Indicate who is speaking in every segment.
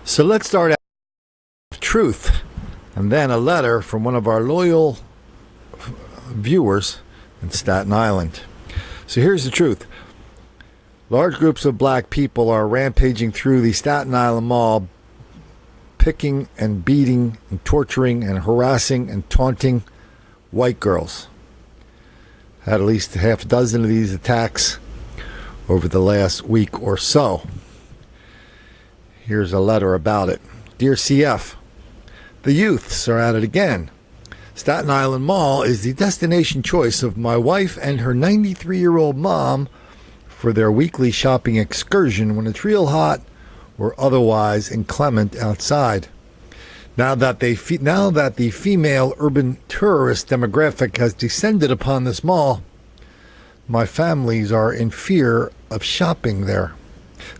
Speaker 1: So let's start out with truth, and then a letter from one of our loyal viewers in Staten Island. So here's the truth. Large groups of black people are rampaging through the Staten Island Mall, picking and beating and torturing and harassing and taunting white girls. Had at least half a dozen of these attacks over the last week or so. Here's a letter about it. Dear CF, the youths are at it again. Staten Island Mall is the destination choice of my wife and her 93-year-old mom for their weekly shopping excursion when it's real hot or otherwise inclement outside. Now that the female urban tourist demographic has descended upon this mall, my families are in fear of shopping there.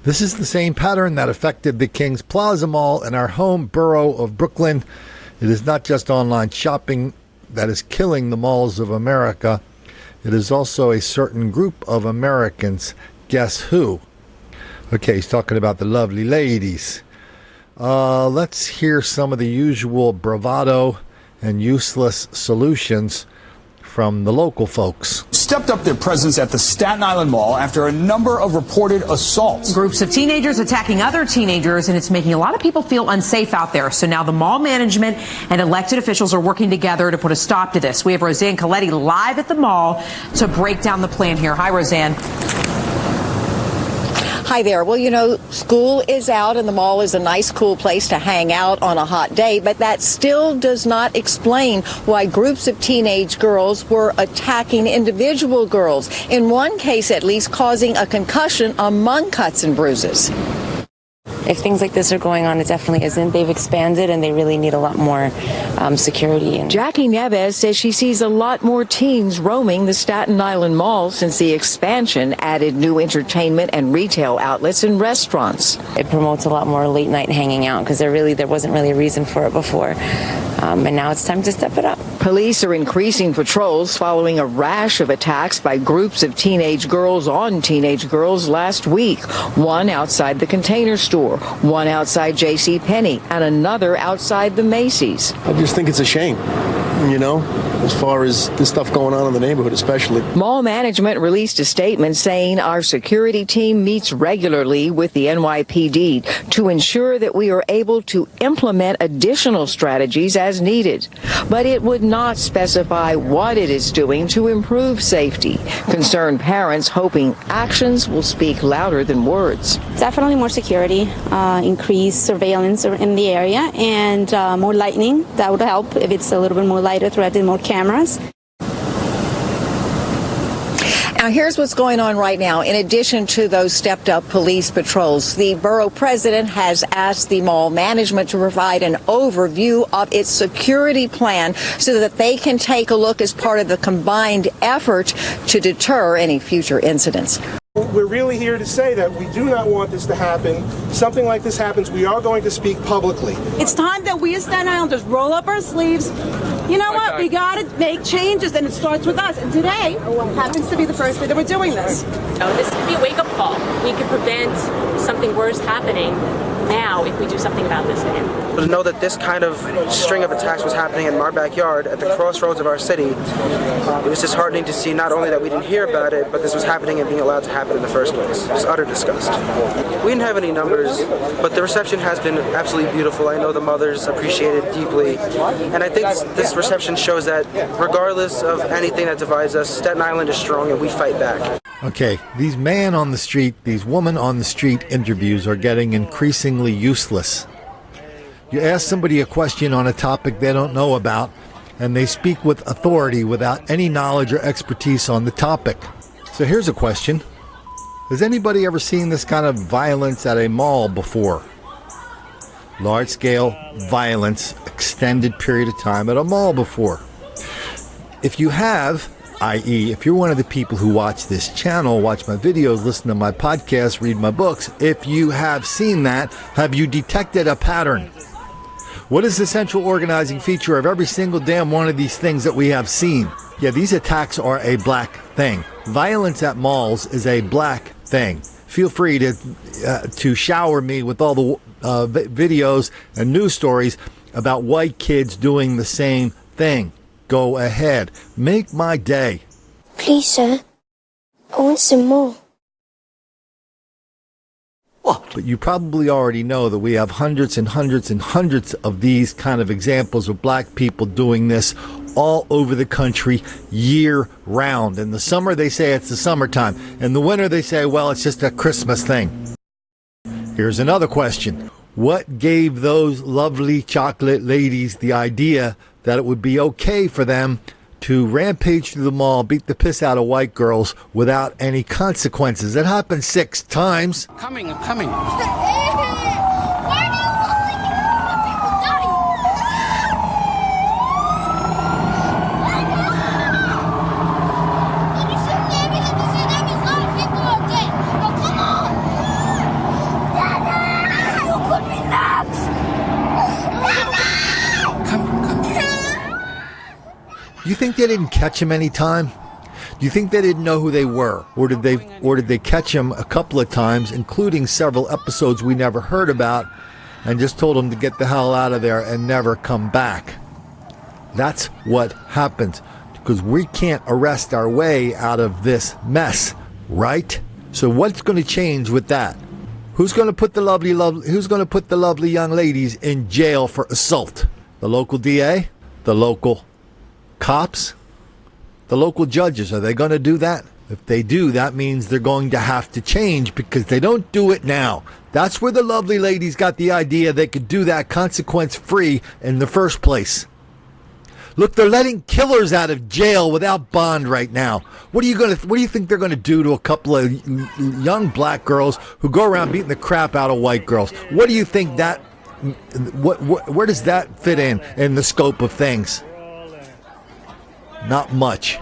Speaker 1: This is the same pattern that affected the Kings Plaza Mall in our home borough of Brooklyn. It is not just online shopping that is killing the malls of America. It is also a certain group of Americans. Guess who? Okay, he's talking about the lovely ladies. Let's hear some of the usual bravado and useless solutions from the local folks.
Speaker 2: Stepped up their presence at the Staten Island Mall after a number of reported assaults.
Speaker 3: Groups of teenagers attacking other teenagers, and it's making a lot of people feel unsafe out there. So now the mall management and elected officials are working together to put a stop to this. We have Roseanne Coletti live at the mall to break down the plan here. Hi, Roseanne.
Speaker 4: Hi there. Well, you know, school is out and the mall is a nice, cool place to hang out on a hot day, but that still does not explain why groups of teenage girls were attacking individual girls, in one case at least causing a concussion among cuts and bruises.
Speaker 5: If things like this are going on, it definitely isn't. They've expanded and they really need a lot more security.
Speaker 4: Jackie Neves says she sees a lot more teens roaming the Staten Island Mall since the expansion added new entertainment and retail outlets and restaurants.
Speaker 5: It promotes a lot more late night hanging out because there wasn't really a reason for it before. And now it's time to step it up.
Speaker 4: Police are increasing patrols following a rash of attacks by groups of teenage girls on teenage girls last week. One outside the Container Store, one outside JCPenney, and another outside the Macy's.
Speaker 6: I just think it's a shame, you know, as far as this stuff going on in the neighborhood especially.
Speaker 4: Mall management released a statement saying our security team meets regularly with the NYPD to ensure that we are able to implement additional strategies as needed. But it would not specify what it is doing to improve safety. Concerned parents hoping actions will speak louder than words.
Speaker 7: Definitely more security, increased surveillance in the area, and more lighting. That would help if it's a little bit more lighter throughout the more cameras.
Speaker 4: Now, here's what's going on right now. In addition to those stepped-up police patrols, the borough president has asked the mall management to provide an overview of its security plan so that they can take a look as part of the combined effort to deter any future incidents.
Speaker 8: We're really here to say that we do not want this to happen. Something like this happens, we are going to speak publicly.
Speaker 9: It's time that we as Staten Islanders roll up our sleeves. You know what? We got to make changes, and it starts with us. And today happens to be the first day that we're doing this.
Speaker 10: This could be a wake-up call. We could prevent something worse happening now if we do something about this again.
Speaker 11: To know that this kind of string of attacks was happening in our backyard at the crossroads of our city, it was disheartening to see not only that we didn't hear about it, but this was happening and being allowed to happen in the first place. Just utter disgust. We didn't have any numbers, but the reception has been absolutely beautiful. I know the mothers appreciate it deeply, and I think this reception shows that regardless of anything that divides us, Staten Island is strong and we fight back.
Speaker 1: Okay, these man on the street, these woman on the street interviews are getting increasingly useless. You ask somebody a question on a topic they don't know about, and they speak with authority without any knowledge or expertise on the topic. So here's a question. Has anybody ever seen this kind of violence at a mall before? Large-scale violence, extended period of time at a mall before. If you have, i.e., if you're one of the people who watch this channel, watch my videos, listen to my podcasts, read my books, if you have seen that, have you detected a pattern? What is the central organizing feature of every single damn one of these things that we have seen? Yeah, these attacks are a black thing. Violence at malls is a black thing. Feel free to shower me with all the videos and news stories about white kids doing the same thing. Go ahead. Make my day.
Speaker 12: Please, sir. I want some more.
Speaker 1: But you probably already know that we have hundreds and hundreds and hundreds of these kind of examples of black people doing this all over the country year round. In the summer, they say it's the summertime. In the winter, they say, well, it's just a Christmas thing. Here's another question. What gave those lovely chocolate ladies the idea that it would be okay for them to rampage through the mall, beat the piss out of white girls without any consequences? It happened 6 times.
Speaker 13: I'm coming.
Speaker 1: Do you think they didn't catch him any time? Do you think they didn't know who they were? Or did they catch him a couple of times, including several episodes we never heard about, and just told him to get the hell out of there and never come back? That's what happens, because we can't arrest our way out of this mess, right? So what's going to change with that? Who's going to put the lovely young ladies in jail for assault? The local DA? The local cops? The local judges? Are they going to do that? If they do, that means they're going to have to change, because they don't do it now. That's where the lovely ladies got the idea they could do that consequence-free in the first place. Look, they're letting killers out of jail without bond right now. What do you think they're going to do to a couple of young black girls who go around beating the crap out of white girls? What do you think that where does that fit in the scope of things? Not much.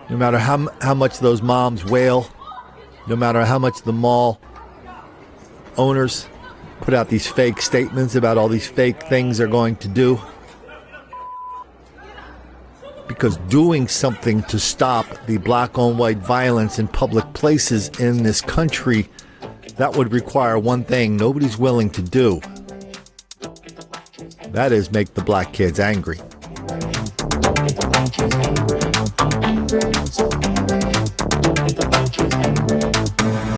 Speaker 1: No matter how much those moms wail, no matter how much the mall owners put out these fake statements about all these fake things they're going to do, because doing something to stop the black-on-white violence in public places in this country, that would require one thing nobody's willing to do. That is make the black kids angry.